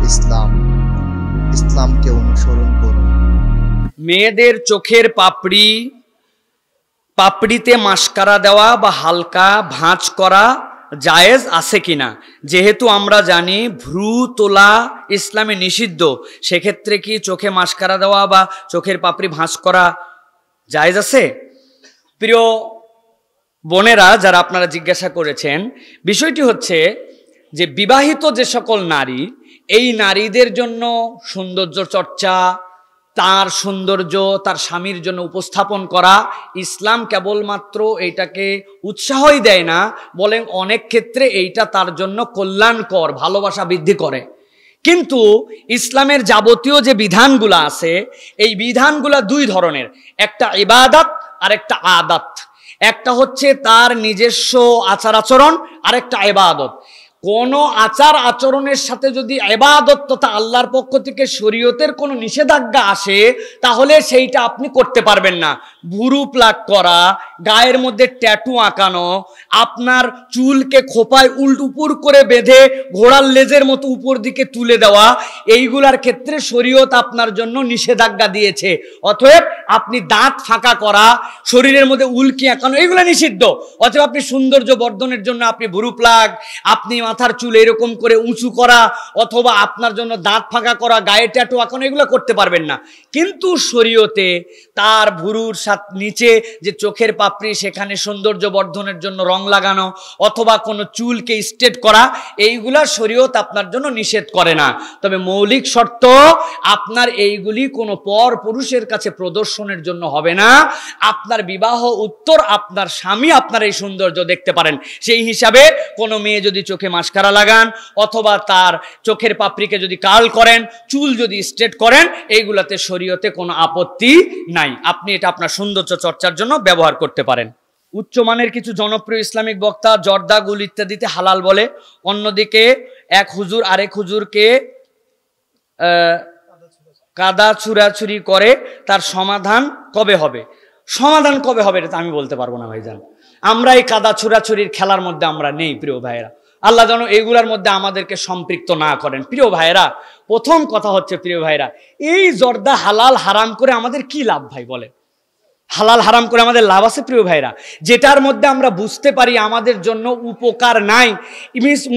ইসলাম। ইসলামকে অনুসরণ করুন। মেয়েদের চোখের পাপড়িতে মাস্কারা দেওয়া বা হালকা ভাঁজ করা জায়েজ আছে কিনা? যেহেতু আমরা জানি ভ্রু তোলা ইসলামে নিষিদ্ধ, সেক্ষেত্রে কি চোখে মাস্কারা দেওয়া বা চোখের পাপড়ি ভাঁজ করা জায়েজ আছে? প্রিয় বোনেরা, যারা আপনারা জিজ্ঞাসা করেছেন, বিষয়টি হচ্ছে যে বিবাহিত যে সকল নারী, এই নারীদের জন্য সৌন্দর্য চর্চা, তার সৌন্দর্য তার স্বামীর জন্য উপস্থাপন করা, ইসলাম কেবলমাত্র এইটাকে উৎসাহই দেয় না, বলেন অনেক ক্ষেত্রে এইটা তার জন্য কল্যাণকর, ভালোবাসা বৃদ্ধি করে। কিন্তু ইসলামের যাবতীয় যে বিধানগুলো আছে, এই বিধানগুলো দুই ধরনের, একটা ইবাদত আর একটা আদাত। একটা হচ্ছে তার নিজস্ব আচার আচরণ, আর একটা ইবাদত। কোনো আচার আচরণের সাথে যদি ইবাদত তথা আল্লাহর পক্ষ থেকে শরীয়তের কোনো নিষেধাজ্ঞা আসে, তাহলে সেইটা আপনি করতে পারবেন না। ভুরু প্লাক করা, গায়ের মধ্যে ট্যাটু আঁকানো, আপনার চুলকে খোপায় উপর করে বেঁধে ঘোড়ার লেজের মতো উপর দিকে তুলে দেওয়া, এইগুলার ক্ষেত্রে শরীয়ত আপনার জন্য নিষেধাজ্ঞা দিয়েছে। অতএব আপনি দাঁত ফাঁকা করা, শরীরের মধ্যে উল্কি আঁকানো, এইগুলো নিষিদ্ধ। অতএব আপনি সৌন্দর্য বর্ধনের জন্য আপনি ভুরু প্লাক, আপনি মাথার চুল এরকম করে উঁচু করা, অথবা আপনার জন্য দাঁত ফাঁকা করা, গায়ে ট্যাটু আঁকানো, এগুলো করতে পারবেন না। কিন্তু শরীয়তে তার ভুরুর নিচে যে চোখের পাপড়ি, সেখানে সৌন্দর্য বর্ধনের জন্য রং লাগানো, অথবা কোনো চুলকে স্ট্রেট করা, এইগুলা শরীয়ত আপনার জন্য নিষেধ করে না। তবে মৌলিক শর্ত, আপনার এইগুলি কোনো পর পুরুষের কাছে প্রদর্শনের জন্য হবে না। আপনার বিবাহ উত্তর আপনার স্বামী আপনার এই সৌন্দর্য দেখতে পারেন। সেই হিসাবে কোনো মেয়ে যদি চোখে মাস্কারা লাগান, অথবা তার চোখের পাপড়িকে যদি কার্ল করেন, চুল যদি স্ট্রেট করেন, এইগুলাতে শরীয়তে কোনো আপত্তি নাই। আপনি এটা আপনার সৌন্দর্য চর্চার জন্য ব্যবহার করতে পারেন। উচ্চমানের কিছু জনপ্রিয় ইসলামিক বক্তা জর্দা, গুল ইত্যাদিতে হালাল বলে, অন্যদিকে এক হুজুর আরেক হুজুরকে কাদা ছুড়াছুরি করে। তার সমাধান কবে হবে? সমাধান কবে হবে এটা আমি বলতে পারবো না ভাইজান। আমরা এই কাদা ছুড়াছুরির খেলার মধ্যে আমরা নেই প্রিয় ভাইয়েরা। আল্লাহ যেন এইগুলার মধ্যে আমাদেরকে সম্পৃক্ত না করেন। প্রিয় ভাইয়েরা, প্রথম কথা হচ্ছে প্রিয় ভাইয়েরা, এই জর্দা হালাল হারাম করে আমাদের কি লাভ ভাই বলে? হালাল হারাম করে আমাদের লাভ আছে প্রিয় ভাইরা? যেটার মধ্যে আমরা বুঝতে পারি আমাদের জন্য উপকার নাই,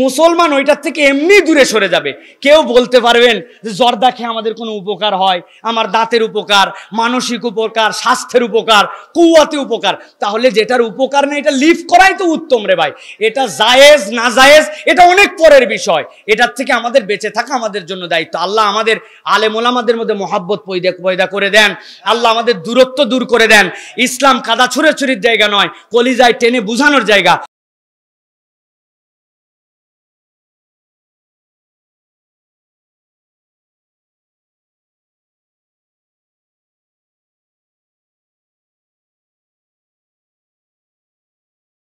মুসলমান ওইটার থেকে এমনি দূরে সরে যাবে। কেউ বলতে পারবেন যে জর্দা খেয়ে আমাদের কোনো উপকার হয়? আমার দাঁতের উপকার, মানসিক উপকার, স্বাস্থ্যের উপকার, কুয়াতে উপকার। তাহলে যেটার উপকার নেই এটা লিভ করাই তো উত্তম রে ভাই। এটা জায়েজ না জায়েজ এটা অনেক পরের বিষয়। এটার থেকে আমাদের বেঁচে থাকা আমাদের জন্য দায়িত্ব। আল্লাহ আমাদের আলেম ওলামাদের মধ্যে মহাব্বত পয়দা করে দেন। আল্লাহ আমাদের দূরত্ব দূর করে দেন। ইসলাম কাদা ছুড়াছুরির জায়গা নয়, কলিজায় টেনে বুঝানোর জায়গা।